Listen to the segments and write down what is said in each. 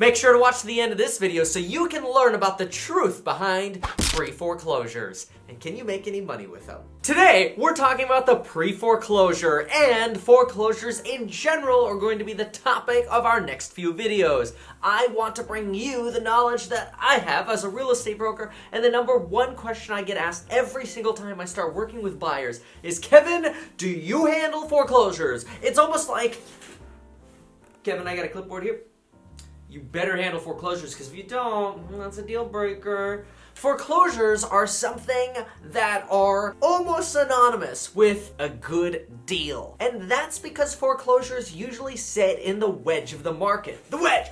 Make sure to watch to the end of this video so you can learn about the truth behind pre-foreclosures. And can you make any money with them? Today, we're talking about the pre-foreclosure, and foreclosures in general are going to be the topic of our next few videos. I want to bring you the knowledge that I have as a real estate broker, and the number one question I get asked every single time I start working with buyers is, Kevin, do you handle foreclosures? It's almost like, Kevin, I got a clipboard here. You better handle foreclosures, because if you don't, that's a deal breaker. Foreclosures are something that are almost synonymous with a good deal. And that's because foreclosures usually sit in the wedge of the market. The wedge!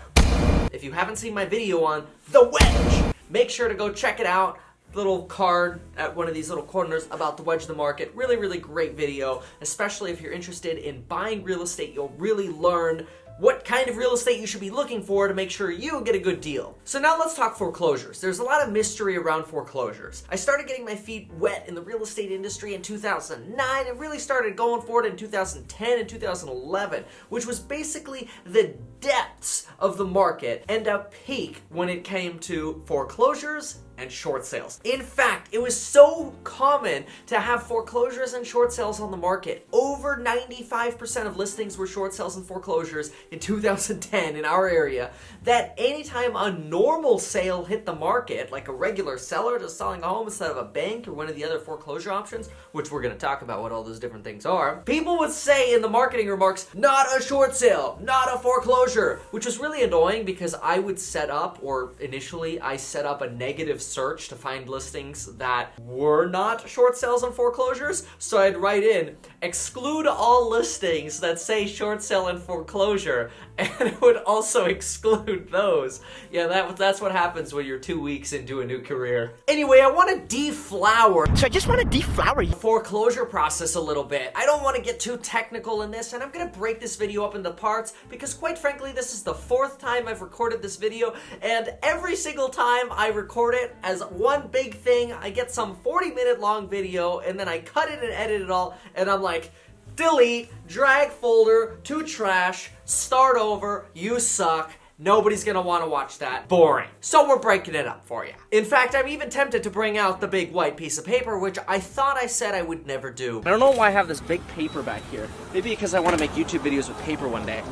If you haven't seen my video on the wedge, make sure to go check it out. Little card at one of these little corners about the wedge of the market. Really, really great video, especially if you're interested in buying real estate. You'll really learn what kind of real estate you should be looking for to make sure you get a good deal. So now let's talk foreclosures. There's a lot of mystery around foreclosures. I started getting my feet wet in the real estate industry in 2009 and really started going for it in 2010 and 2011, which was basically the depths of the market and a peak when it came to foreclosures and short sales. In fact, it was so common to have foreclosures and short sales on the market. Over 95% of listings were short sales and foreclosures in 2010 in our area, that anytime a normal sale hit the market, like a regular seller just selling a home instead of a bank or one of the other foreclosure options, which we're gonna talk about what all those different things are, people would say in the marketing remarks, not a short sale, not a foreclosure, which was really annoying because I would set up, or initially I set up a negative search to find listings that were not short sales and foreclosures. So I'd write in, exclude all listings that say short sale and foreclosure, and it would also exclude those. Yeah, that's what happens when you're 2 weeks into a new career. Anyway, I want to deflower. So I just want to deflower you. The foreclosure process a little bit. I don't want to get too technical in this, and I'm going to break this video up into parts because quite frankly, this is the 4th time I've recorded this video, and every single time I record it as one big thing, I get some 40-minute long video, and then I cut it and edit it all, and I'm like, delete, drag folder, to trash, start over, you suck. Nobody's gonna wanna watch that. Boring. So we're breaking it up for you. In fact, I'm even tempted to bring out the big white piece of paper, which I thought I said I would never do. I don't know why I have this big paper back here. Maybe because I want to make YouTube videos with paper one day.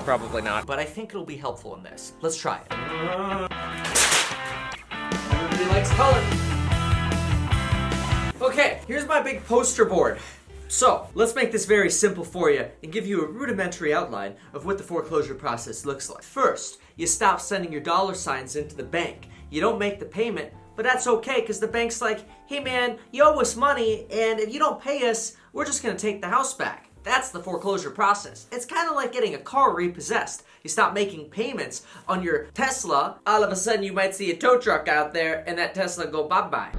Probably not. But I think it'll be helpful in this. Let's try it. Everybody likes color. Okay, here's my big poster board. So, let's make this very simple for you and give you a rudimentary outline of what the foreclosure process looks like. First, you stop sending your dollar signs into the bank. You don't make the payment, but that's okay because the bank's like, hey man, you owe us money, and if you don't pay us, we're just gonna take the house back. That's the foreclosure process. It's kind of like getting a car repossessed. You stop making payments on your Tesla, all of a sudden you might see a tow truck out there and that Tesla go bye-bye.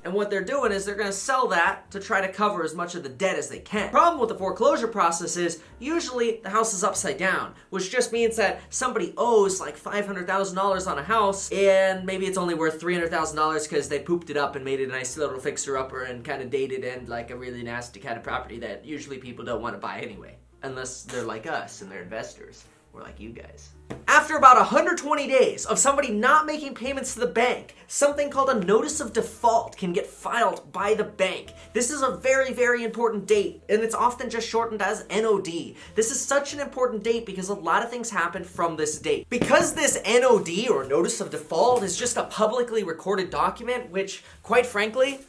And what they're doing is they're gonna sell that to try to cover as much of the debt as they can. Problem with the foreclosure process is usually the house is upside down, which just means that somebody owes like $500,000 on a house and maybe it's only worth $300,000 because they pooped it up and made it a nice little fixer-upper and kind of dated and like a really nasty kind of property that usually people don't want to buy anyway. Unless they're like us and they're investors. Or like you guys. After about 120 days of somebody not making payments to the bank, something called a notice of default can get filed by the bank. This is a very, very important date, and it's often just shortened as NOD. This is such an important date because a lot of things happen from this date. Because this NOD, or notice of default, is just a publicly recorded document, which, quite frankly,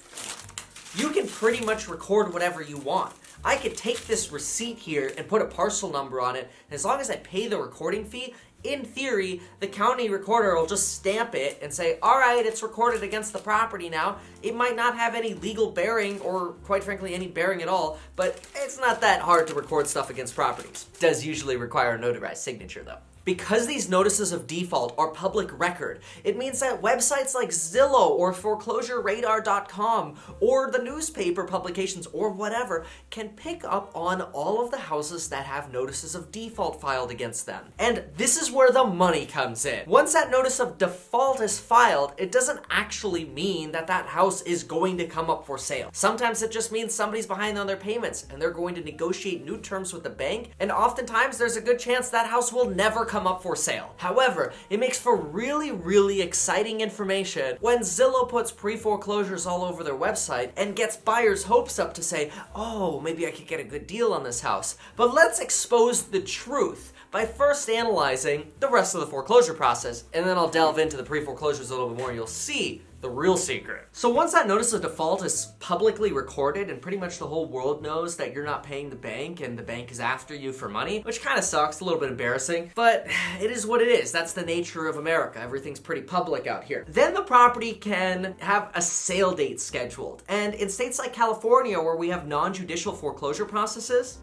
you can pretty much record whatever you want. I could take this receipt here and put a parcel number on it, and as long as I pay the recording fee, in theory, the county recorder will just stamp it and say, all right, it's recorded against the property now. It might not have any legal bearing, or quite frankly, any bearing at all, but it's not that hard to record stuff against properties. It does usually require a notarized signature though. Because these notices of default are public record, it means that websites like Zillow or foreclosureradar.com or the newspaper publications or whatever can pick up on all of the houses that have notices of default filed against them. And this is where the money comes in. Once that notice of default is filed, it doesn't actually mean that that house is going to come up for sale. Sometimes it just means somebody's behind on their payments and they're going to negotiate new terms with the bank, and oftentimes there's a good chance that house will never come up for sale. However, it makes for really exciting information when Zillow puts pre-foreclosures all over their website and gets buyers' hopes up to say, oh, maybe I could get a good deal on this house. But let's expose the truth by first analyzing the rest of the foreclosure process, and then I'll delve into the pre-foreclosures a little bit more and you'll see the real secret. So once that notice of default is publicly recorded and pretty much the whole world knows that you're not paying the bank and the bank is after you for money, which kind of sucks, a little bit embarrassing, but it is what it is. That's the nature of America. Everything's pretty public out here. Then the property can have a sale date scheduled. And in states like California, where we have non-judicial foreclosure processes,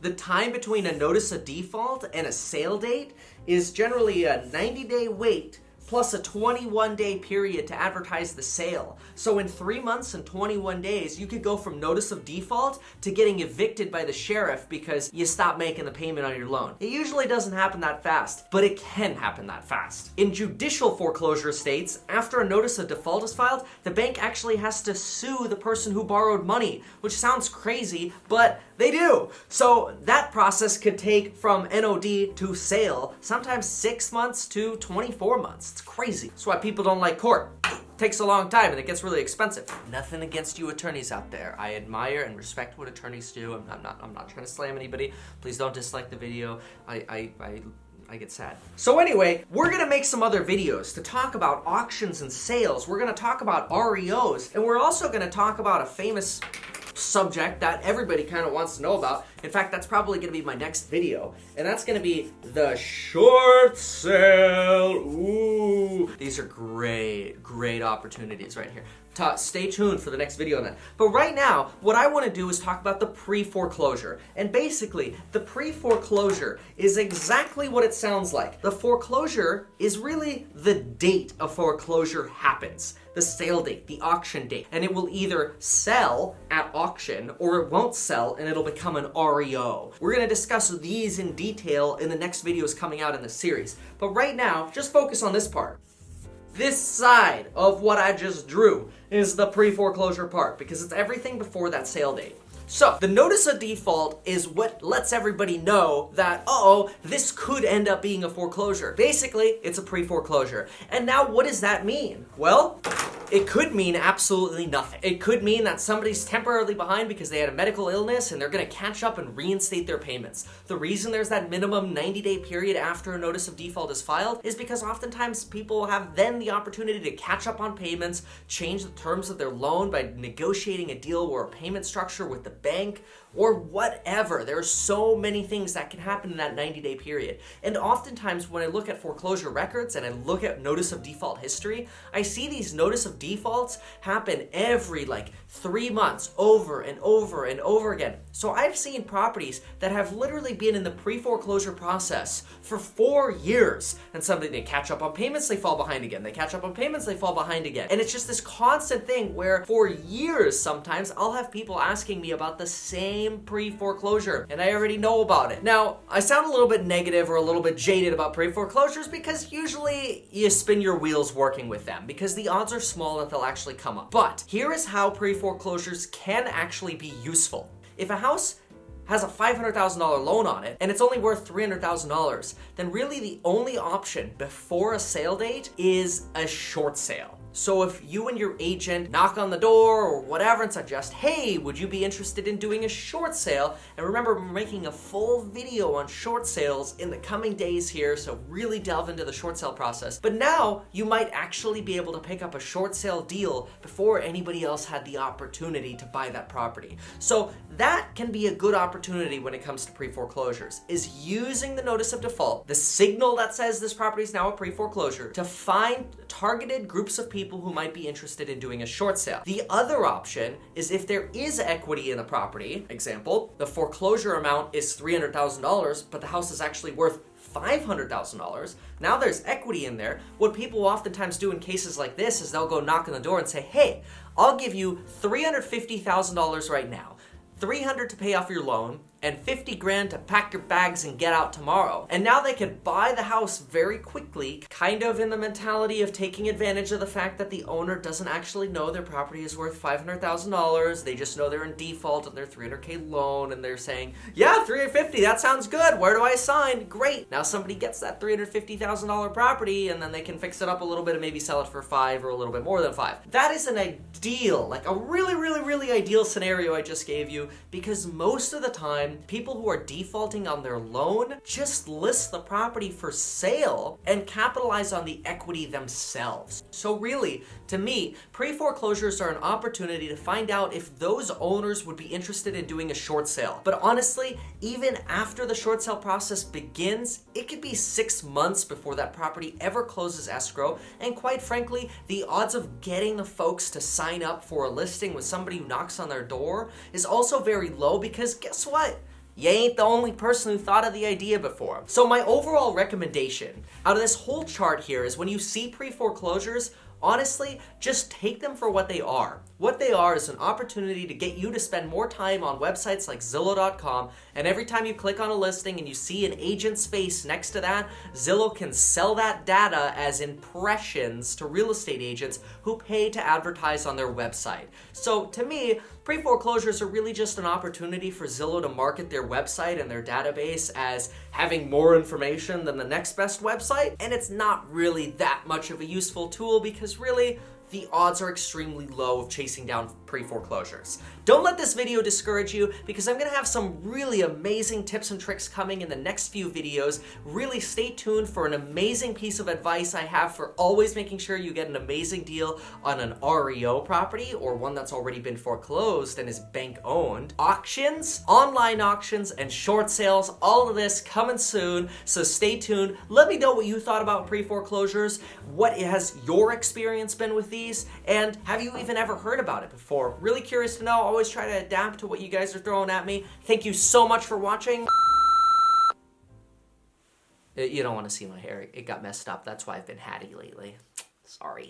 the time between a notice of default and a sale date is generally a 90-day wait plus a 21-day period to advertise the sale. So in 3 months and 21 days, you could go from notice of default to getting evicted by the sheriff because you stopped making the payment on your loan. It usually doesn't happen that fast, but it can happen that fast. In judicial foreclosure states, after a notice of default is filed, the bank actually has to sue the person who borrowed money, which sounds crazy, but they do. So that process could take from NOD to sale, sometimes 6 months to 24 months. It's crazy. That's why people don't like court. It takes a long time and it gets really expensive. Nothing against you attorneys out there. I admire and respect what attorneys do. I'm not trying to slam anybody. Please don't dislike the video. I get sad. So anyway, we're gonna make some other videos to talk about auctions and sales. We're gonna talk about REOs, and we're also gonna talk about a famous subject that everybody kind of wants to know about. In fact, that's probably going to be my next video, and that's going to be the short sale. Ooh, these are great opportunities right here. Stay tuned for the next video on that. But right now, what I want to do is talk about the pre-foreclosure. And basically, the pre-foreclosure is exactly what it sounds like. The foreclosure is really the date a foreclosure happens. The sale date, the auction date. And it will either sell at auction or it won't sell and it'll become an REO. We're going to discuss these in detail in the next videos coming out in the series. But right now, just focus on this part. This side of what I just drew is the pre-foreclosure part because it's everything before that sale date. So, the notice of default is what lets everybody know that, uh-oh, this could end up being a foreclosure. Basically, it's a pre-foreclosure. And now what does that mean? Well, it could mean absolutely nothing. It could mean that somebody's temporarily behind because they had a medical illness and they're gonna catch up and reinstate their payments. The reason there's that minimum 90-day period after a notice of default is filed is because oftentimes people have then the opportunity to catch up on payments, change the terms of their loan by negotiating a deal or a payment structure with the bank, or whatever. There are so many things that can happen in that 90-day period. And oftentimes when I look at foreclosure records and I look at notice of default history, I see these notice of defaults happen every 3 months over and over and over again. So I've seen properties that have literally been in the pre-foreclosure process for 4 years, and suddenly they catch up on payments, they fall behind again. They catch up on payments, they fall behind again. And it's just this constant thing where for years sometimes I'll have people asking me about the same pre-foreclosure, and I already know about it. Now, I sound a little bit negative or a little bit jaded about pre-foreclosures because usually you spin your wheels working with them because the odds are small that they'll actually come up. But here is how pre-foreclosures can actually be useful. If a house has a $500,000 loan on it and it's only worth $300,000, then really the only option before a sale date is a short sale. So if you and your agent knock on the door or whatever and suggest, hey, would you be interested in doing a short sale? And remember, we're making a full video on short sales in the coming days here, so really delve into the short sale process. But now you might actually be able to pick up a short sale deal before anybody else had the opportunity to buy that property. So that can be a good opportunity when it comes to pre-foreclosures, is using the notice of default, the signal that says this property is now a pre-foreclosure, to find targeted groups of people who might be interested in doing a short sale. The other option is if there is equity in the property, example, the foreclosure amount is $300,000, but the house is actually worth $500,000. Now there's equity in there. What people oftentimes do in cases like this is they'll go knock on the door and say, hey, I'll give you $350,000 right now. $300 to pay off your loan, and $50,000 to pack your bags and get out tomorrow. And now they can buy the house very quickly, kind of in the mentality of taking advantage of the fact that the owner doesn't actually know their property is worth $500,000. They just know they're in default on their $300K loan, and they're saying, yeah, $350, that sounds good. Where do I sign? Great. Now somebody gets that $350,000 property, and then they can fix it up a little bit and maybe sell it for $5 or a little bit more than $5. That is an ideal, like a really, really, really ideal scenario I just gave you, because most of the time, people who are defaulting on their loan just list the property for sale and capitalize on the equity themselves. So really, to me, pre-foreclosures are an opportunity to find out if those owners would be interested in doing a short sale. But honestly, even after the short sale process begins, it could be 6 months before that property ever closes escrow. And quite frankly, the odds of getting the folks to sign up for a listing with somebody who knocks on their door is also very low, because guess what? You ain't the only person who thought of the idea before. So my overall recommendation out of this whole chart here is, when you see pre-foreclosures, honestly, just take them for what they are. What they are is an opportunity to get you to spend more time on websites like Zillow.com, and every time you click on a listing and you see an agent's face next to that, Zillow can sell that data as impressions to real estate agents who pay to advertise on their website. So to me, pre-foreclosures are really just an opportunity for Zillow to market their website and their database as having more information than the next best website, and it's not really that much of a useful tool, because really, the odds are extremely low of chasing down pre-foreclosures. Don't let this video discourage you, because I'm gonna have some really amazing tips and tricks coming in the next few videos. Really stay tuned for an amazing piece of advice I have for always making sure you get an amazing deal on an REO property, or one that's already been foreclosed and is bank owned. Auctions, online auctions, and short sales, all of this coming soon, so stay tuned. Let me know what you thought about pre-foreclosures. What has your experience been with these, and have you even ever heard about it before? Really curious to know. Always try to adapt to what you guys are throwing at me. Thank you so much for watching. You don't want to see my hair. It got messed up. That's why I've been hatty lately. Sorry.